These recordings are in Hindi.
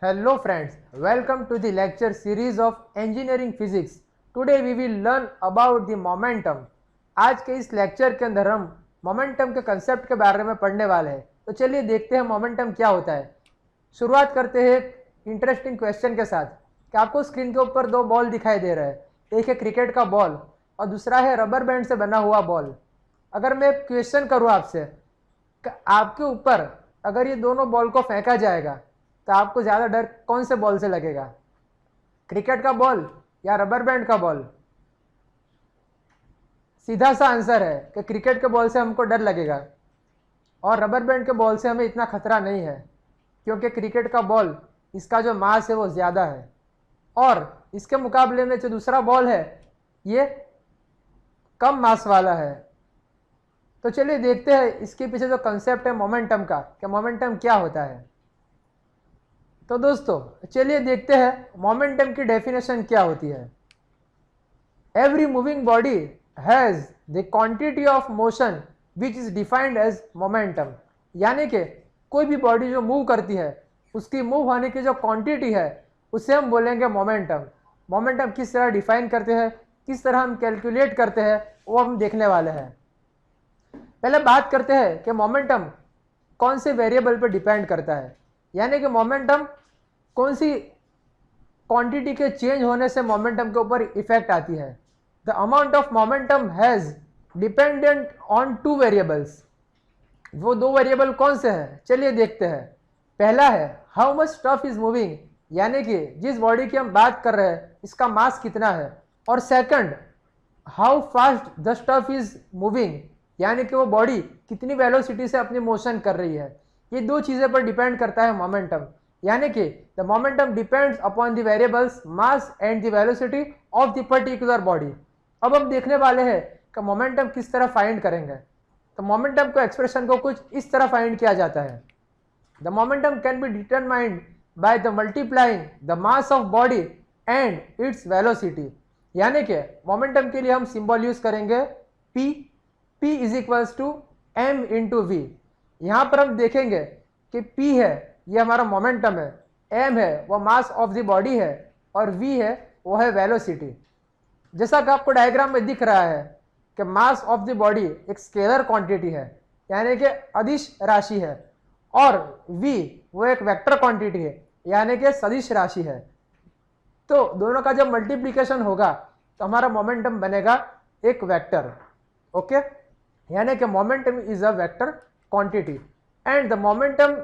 Hello friends, welcome to the lecture series of engineering physics. Today we will learn about the momentum. आज के इस लेक्चर के अंदर हम मोमेंटम के कंसेप्ट के बारे में पढ़ने वाले हैं। तो चलिए देखते हैं मोमेंटम क्या होता है। शुरुआत करते हैं एक इंटरेस्टिंग क्वेश्चन के साथ कि आपको स्क्रीन के ऊपर दो बॉल दिखाई दे रहे हैं। एक है क्रिकेट का बॉल और दूसरा है रबर बैंड से बना हुआ बॉल। अगर मैं क्वेश्चन करूँ आपसे, आपके ऊपर अगर ये दोनों बॉल को फेंका जाएगा तो आपको ज़्यादा डर कौन से बॉल से लगेगा, क्रिकेट का बॉल या रबर बैंड का बॉल? सीधा सा आंसर है कि क्रिकेट के बॉल से हमको डर लगेगा और रबर बैंड के बॉल से हमें इतना खतरा नहीं है, क्योंकि क्रिकेट का बॉल इसका जो मास है वो ज़्यादा है और इसके मुकाबले में जो दूसरा बॉल है ये कम मास वाला है। तो चलिए देखते हैं इसके पीछे जो कंसेप्ट है मोमेंटम का, कि मोमेंटम क्या होता है। तो दोस्तों चलिए देखते हैं मोमेंटम की डेफिनेशन क्या होती है। Every moving body has the quantity of motion which is defined as momentum. यानी कि कोई भी बॉडी जो मूव करती है उसकी मूव होने की जो क्वांटिटी है उसे हम बोलेंगे मोमेंटम। मोमेंटम किस तरह डिफाइन करते हैं, किस तरह हम कैलकुलेट करते हैं, वो हम देखने वाले हैं। पहले बात करते हैं कि मोमेंटम कौन से वेरिएबल पर डिपेंड करता है, यानी कि मोमेंटम कौन सी क्वांटिटी के चेंज होने से मोमेंटम के ऊपर इफेक्ट आती है। The amount of momentum has dependent on two variables. वो दो वेरिएबल कौन से हैं, चलिए देखते हैं। पहला है how much stuff is moving, यानी कि जिस बॉडी की हम बात कर रहे हैं इसका मास कितना है। और second how fast the stuff is moving, यानी कि वो बॉडी कितनी वेलोसिटी से अपनी मोशन कर रही है। ये दो चीज़ें पर डिपेंड करता है मोमेंटम, यानी कि the momentum depends upon the variables mass and the velocity of the particular body. अब हम देखने वाले हैं कि मोमेंटम किस तरह फाइंड करेंगे। तो मोमेंटम को एक्सप्रेशन को कुछ इस तरह फाइंड किया जाता है। The momentum can be determined by the multiplying the mass of body and its velocity. यानी कि मोमेंटम के लिए हम सिंबल यूज करेंगे P is equals to m into v. यहाँ पर हम देखेंगे कि P है ये हमारा मोमेंटम है, m है वो मास ऑफ द बॉडी है और v है वो है वेलोसिटी। जैसा कि आपको डायग्राम में दिख रहा है कि मास ऑफ द बॉडी एक स्केलर क्वांटिटी है, यानी कि अदिश राशि है, और v वो एक वेक्टर क्वांटिटी है, यानी कि सदिश राशि है। तो दोनों का जब मल्टीप्लिकेशन होगा तो हमारा मोमेंटम बनेगा एक वेक्टर। ओके, यानी कि momentum is a vector quantity and the momentum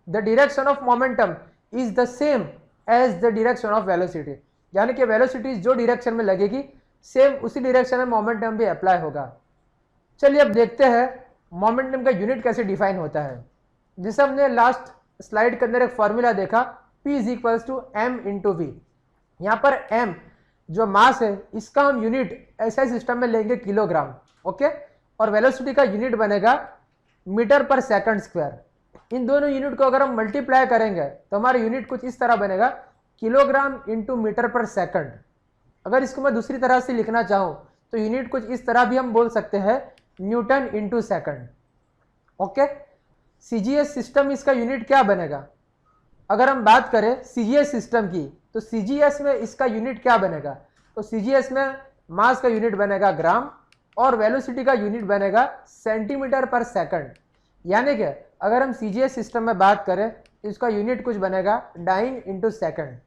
the direction of momentum is the same as the direction of velocity. यानी कि वेलोसिटी जो डायरेक्शन में लगेगी सेम उसी डायरेक्शन में मोमेंटम भी अप्लाई होगा। चलिए अब देखते हैं मोमेंटम का यूनिट कैसे डिफाइन होता है। जैसे हमने लास्ट स्लाइड के अंदर एक फॉर्मूला देखा P is equals to m into v. यहाँ पर m जो मास है इसका हम यूनिट ऐसे सिस्टम में लेंगे किलोग्राम। ओके, और वेलोसिटी का यूनिट बनेगा मीटर पर सेकंड स्क्वायर। इन दोनों यूनिट को अगर हम मल्टीप्लाई करेंगे तो हमारा यूनिट कुछ इस तरह बनेगा किलोग्राम इंटू मीटर पर सेकंड। अगर इसको मैं दूसरी तरह से लिखना चाहूँ तो यूनिट कुछ इस तरह भी हम बोल सकते हैं Newton into second. Okay, CGS system इसका यूनिट क्या बनेगा? अगर हम बात करें CGS सिस्टम की तो CGS में इसका यूनिट क्या बनेगा? तो CGS में मास का यूनिट बनेगा ग्राम और वेलोसिटी का यूनिट बनेगा सेंटीमीटर पर सेकंड। यानी कि अगर हम CGS सिस्टम में बात करें तो इसका यूनिट कुछ बनेगा डाइन इंटू सेकंड।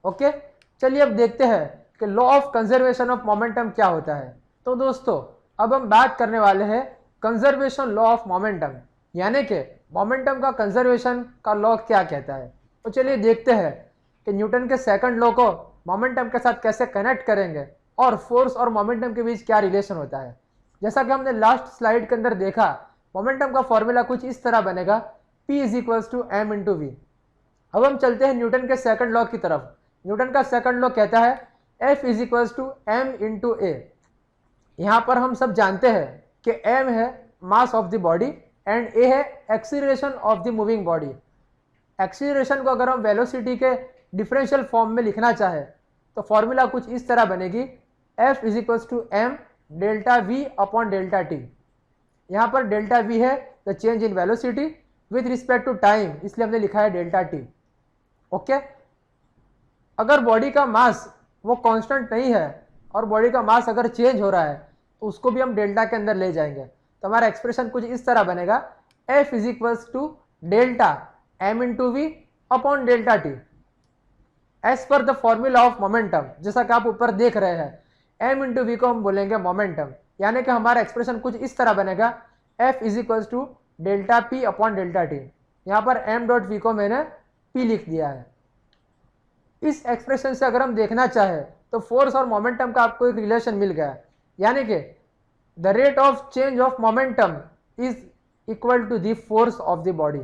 ओके, चलिए अब देखते हैं कि law of conservation of momentum क्या होता है। तो दोस्तों अब हम बात करने वाले हैं कंजर्वेशन लॉ ऑफ मोमेंटम, यानी कि मोमेंटम का कंजर्वेशन का लॉ क्या कहता है। तो चलिए देखते हैं कि न्यूटन के सेकंड लॉ को मोमेंटम के साथ कैसे कनेक्ट करेंगे और फोर्स और मोमेंटम के बीच क्या रिलेशन होता है। जैसा कि हमने लास्ट स्लाइड के अंदर देखा, मोमेंटम का फॉर्मूला कुछ इस तरह बनेगा P is equals to m into v. अब हम चलते हैं न्यूटन के सेकंड लॉ की तरफ। न्यूटन का सेकंड लॉ कहता है F is equals to m into a. यहाँ पर हम सब जानते हैं कि m है mass of the body and a है acceleration of the moving body. Acceleration को अगर हम वेलोसिटी के डिफरेंशियल फॉर्म में लिखना चाहे तो फॉर्मूला कुछ इस तरह बनेगी F is equals to m delta v upon delta t. यहाँ पर डेल्टा v है the change in velocity with respect to time, इसलिए हमने लिखा है डेल्टा टी। ओके, अगर बॉडी का मास वो कांस्टेंट नहीं है और बॉडी का मास अगर चेंज हो रहा है तो उसको भी हम डेल्टा के अंदर ले जाएंगे। तो हमारा एक्सप्रेशन कुछ इस तरह बनेगा, F is equals to delta m into v upon delta t as per the formula of momentum. जैसा कि आप ऊपर देख रहे हैं m इंटू वी को हम बोलेंगे मोमेंटम, यानी कि हमारा एक्सप्रेशन कुछ इस तरह बनेगा, F is equals to delta p upon delta t. यहाँ पर m डॉट वी को मैंने p लिख दिया है। इस एक्सप्रेशन से अगर हम देखना चाहें तो फोर्स और मोमेंटम का आपको एक रिलेशन मिल गया, यानी कि the rate of change of momentum is equal to the force of the body.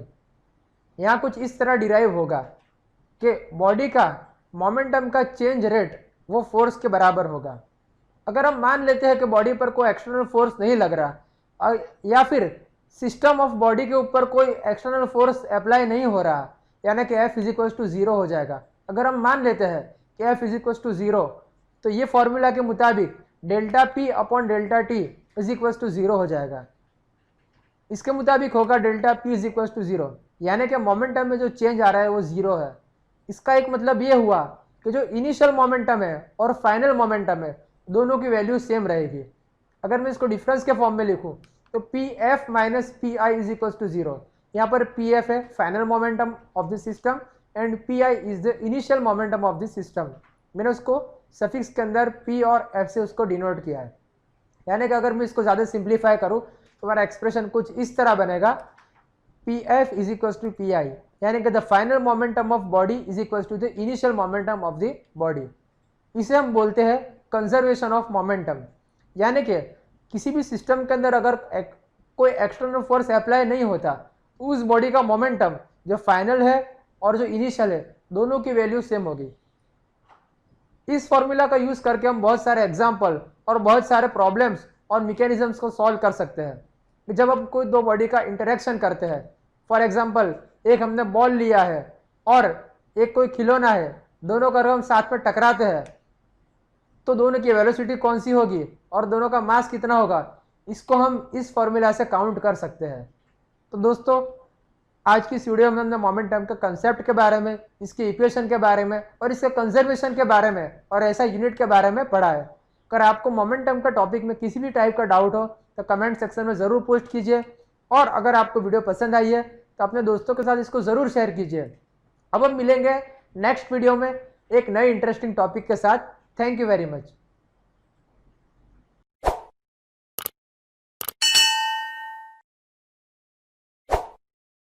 यहाँ कुछ इस तरह डिराइव होगा कि बॉडी का मोमेंटम का चेंज रेट वो फोर्स के बराबर होगा। अगर हम मान लेते हैं कि बॉडी पर कोई एक्सटर्नल फोर्स नहीं लग रहा या फिर सिस्टम ऑफ बॉडी के ऊपर कोई एक्सटर्नल फोर्स अप्लाई नहीं हो रहा, यानी कि F is equal to zero हो जाएगा। अगर हम मान लेते हैं कि F is equal to zero, तो ये फॉर्मूला के मुताबिक delta p upon delta t is equal to zero हो जाएगा। इसके मुताबिक होगा delta p is equal to zero, यानी कि मोमेंटम में जो चेंज आ रहा है वो जीरो है। इसका एक मतलब ये हुआ कि जो इनिशियल मोमेंटम है और फाइनल मोमेंटम है दोनों की वैल्यू सेम रहेगी। अगर मैं इसको डिफरेंस के फॉर्म में लिखूं तो p f minus p i is equal to zero. यहाँ पर पी एफ है final momentum of the system and p i is the initial momentum of the system. मैंने उसको सफिक्स के अंदर पी और एफ से उसको डिनोट किया है। यानी कि अगर मैं इसको ज़्यादा सिंप्लीफाई करूँ तो हमारा एक्सप्रेशन कुछ इस तरह बनेगा, p f is equal to p i, यानी कि the final momentum of body is equal to the initial momentum of the body. इसे हम बोलते हैं कंजर्वेशन ऑफ मोमेंटम। यानी कि किसी भी सिस्टम के अंदर अगर कोई एक्सटर्नल फोर्स अप्लाई नहीं होता तो उस बॉडी का मोमेंटम जो फाइनल है और जो इनिशियल है दोनों की वैल्यू सेम होगी। इस फॉर्मूला का यूज करके हम बहुत सारे एग्जाम्पल और बहुत सारे प्रॉब्लम्स और मैकेनिज्म्स को सॉल्व कर सकते हैं। जब हम कोई दो बॉडी का इंटरेक्शन करते हैं, फॉर एग्जाम्पल एक हमने बॉल लिया है और एक कोई खिलौना है, दोनों का अगर हम साथ में टकराते हैं तो दोनों की वेलोसिटी कौन सी होगी और दोनों का मास कितना होगा, इसको हम इस फॉर्मूला से काउंट कर सकते हैं। तो दोस्तों आज की इस वीडियो में हमने मोमेंटम के कंसेप्ट के बारे में, इसके इक्वेशन के बारे में और इसके कंजर्वेशन के बारे में और ऐसा यूनिट के बारे में पढ़ा है। अगर आपको मोमेंटम का टॉपिक में किसी भी टाइप का डाउट हो तो कमेंट सेक्शन में ज़रूर पोस्ट कीजिए, और अगर आपको वीडियो पसंद आई है तो अपने दोस्तों के साथ इसको ज़रूर शेयर कीजिए। अब हम मिलेंगे नेक्स्ट वीडियो में एक नए इंटरेस्टिंग टॉपिक के साथ। Thank you very much.